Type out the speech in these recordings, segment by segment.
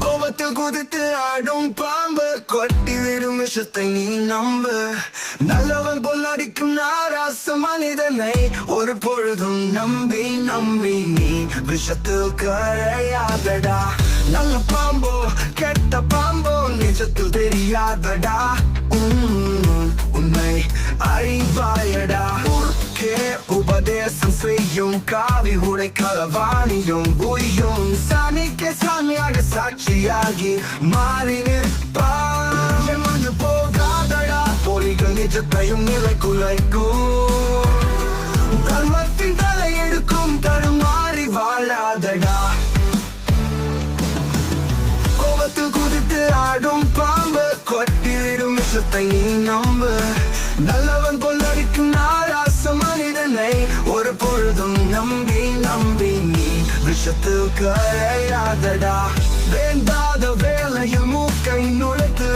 கோபத்தில் குதித்து ஆடும் பாம்பு, கொட்டி விடும் விஷத்தை நீ நம்பு. நல்லவன் போல் நடிக்கும் நாராச மனிதனை ஒரு பொழுதும் நம்பி நம்பி நீ விஷத்தில் கரையாதடா. நல்ல பாம்போ கெட்ட பாம்போ நிஜத்தில் தெரியாதடா. உன்னை அறிவாயடா. உபதேசம் செய்யும் காவி உடை களவாணியும் புயும் சாணிக்கு சாமியாக சாட்சியாகி மாறி நிற்பான். போகாதடா பொறிகள் நிஜத்தையும் நிலை குலைக்கும். தர்மத்தின் தலை எடுக்கும் தடுமாறி வாழாதடா. கோபத்தில் குதித்து ஆடும் பாம்பு, கொட்டிவிடும் விஷத்தை நீ நம்பு. நல்லவன் போல் நடிக்கும் நாராச மனிதனை ஒரு பொழுதும் நம்பி நம்பி நீ விஷத்தில் கரையாதடா. வேண்டாத வேலையில் மூக்கை நுழைத்து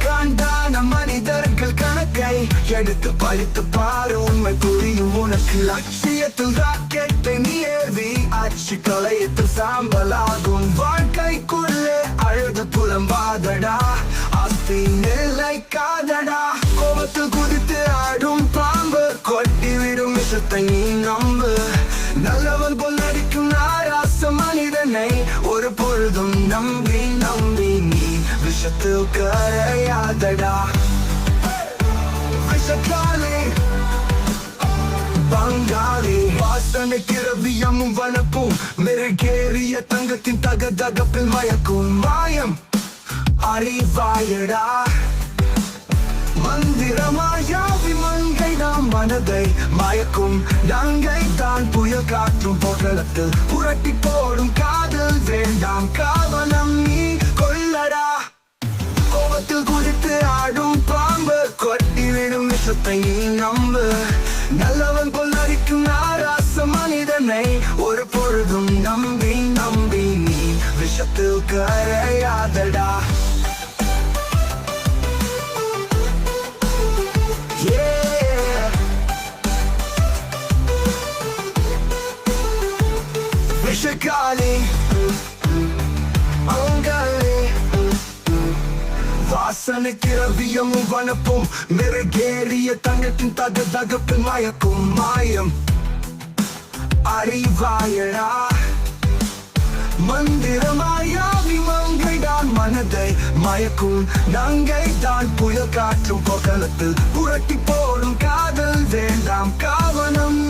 காண்டான மனிதர்கள் கணக்கை எடுத்து படித்து பாரு, உண்மை புரியும் உனக்கு. லட்சியத்தில் ராக்கெட்டை நீ ஏவி ஆட்சி கலையத்தில் சாம்பலாகும். வாழ்க்கைக்குள்ளே அழுது புலம்பாதடா. ஆஸ்தி நிலைக்காதடா. கோபத்தில் குதித்து ஆடும் பாம்பு, கொட்டி விடும் விஷத்தை நீ நம்பு. நல்லவன் போல் நடிக்கும் நாராச மனிதனை ஒரு பொழுதும் நம்பி நம்பி நீ விஷத்தில் கரையாதடா. விஷக்காலே பங்காளி வாசனை திரவியமும் வனப்பும் மெருகேறிய தங்கத்தின் தகதகப்பில் மயக்கும் மாயம் அறிவாயடா. மந்திரமாயாவி மங்கை நாம் மனதை மயக்கும் நங்கை தான் புயல் காற்றும் போற்றலத்தில் புரட்டி போடும் காதல் வேண்டாம் காவலம் நீ கொள்ளடா. கோபத்தில் குதித்து ஆடும் பாம்பு, கொட்டி விடும் விஷத்தை நீ நம்பு. நல்லவன் போல் நடிக்கும் நாராச மனிதனை ஒரு பொழுதும் நம்பி நம்பி நீ விஷத்தில் கரையாதடா. விஷக்காலி அங்காளி வாசனை திரவியமும் வனப்பும் மெருகேறிய தங்கத்தின் தகதகப்பில் மயக்கும் மாயம் அறிவாயடா. மந்திரமாயாவி மங்கை தான் மனதை மயக்கும் நங்கை தான் புயல் காற்றும் போக்கலத்தில் புரட்டி போடும் காதல் வேண்டாம் காவனம்.